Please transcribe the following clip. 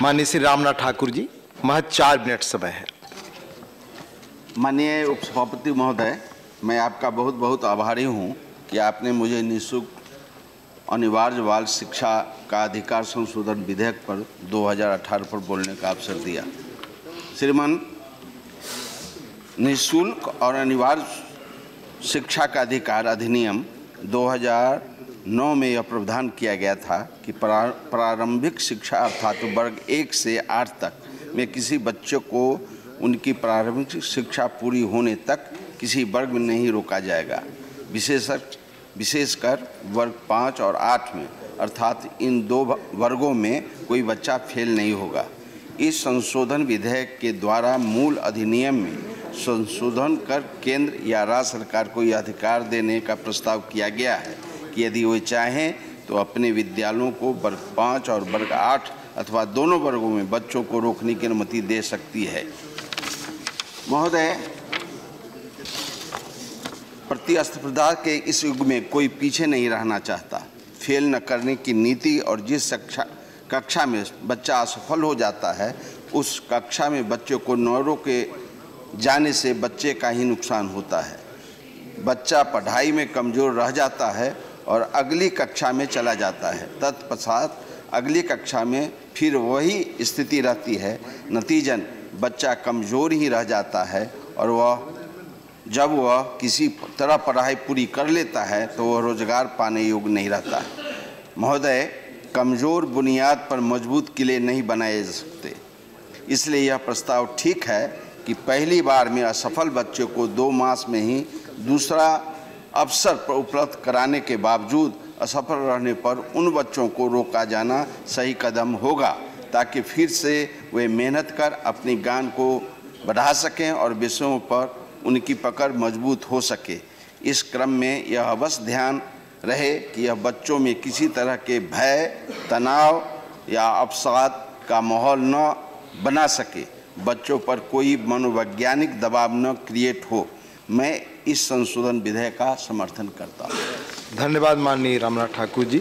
माननीय श्री रामनाथ ठाकुर जी, महज 4 मिनट समय है। माननीय उपसभापति महोदय, मैं आपका बहुत बहुत आभारी हूं कि आपने मुझे निःशुल्क अनिवार्य बाल शिक्षा का अधिकार संशोधन विधेयक पर 2018 पर बोलने का अवसर दिया। श्रीमान, निःशुल्क और अनिवार्य शिक्षा का अधिकार अधिनियम 2009 में यह प्रावधान किया गया था कि प्रारंभिक शिक्षा अर्थात वर्ग 1 से 8 तक में किसी बच्चे को उनकी प्रारंभिक शिक्षा पूरी होने तक किसी वर्ग में नहीं रोका जाएगा, विशेषकर वर्ग 5 और 8 में, अर्थात इन 2 वर्गों में कोई बच्चा फेल नहीं होगा। इस संशोधन विधेयक के द्वारा मूल अधिनियम में संशोधन कर केंद्र या राज्य सरकार को यह अधिकार देने का प्रस्ताव किया गया है कि यदि वे चाहें तो अपने विद्यालयों को वर्ग 5 और वर्ग 8 अथवा दोनों वर्गों में बच्चों को रोकने की अनुमति दे सकती है। महोदय, प्रतिस्पर्धा के इस युग में कोई पीछे नहीं रहना चाहता। फेल न करने की नीति और जिस कक्षा में बच्चा असफल हो जाता है उस कक्षा में बच्चे को न रोके जाने से बच्चे का ही नुकसान होता है। बच्चा पढ़ाई में कमज़ोर रह जाता है और अगली कक्षा में चला जाता है। तत्पश्चात अगली कक्षा में फिर वही स्थिति रहती है। नतीजन बच्चा कमज़ोर ही रह जाता है और जब वह किसी तरह पढ़ाई पूरी कर लेता है तो वह रोजगार पाने योग्य नहीं रहता। महोदय, कमज़ोर बुनियाद पर मजबूत किले नहीं बनाए जा सकते। इसलिए यह प्रस्ताव ठीक है कि पहली बार में असफल बच्चे को 2 मास में ही दूसरा अवसर उपलब्ध कराने के बावजूद असफल रहने पर उन बच्चों को रोका जाना सही कदम होगा, ताकि फिर से वे मेहनत कर अपनी ज्ञान को बढ़ा सकें और विषयों पर उनकी पकड़ मजबूत हो सके। इस क्रम में यह अवश्य ध्यान रहे कि यह बच्चों में किसी तरह के भय, तनाव या अवसाद का माहौल न बना सके, बच्चों पर कोई मनोवैज्ञानिक दबाव न क्रिएट हो। मैं इस संशोधन विधेयक का समर्थन करता हूँ। धन्यवाद माननीय रामनाथ ठाकुर जी।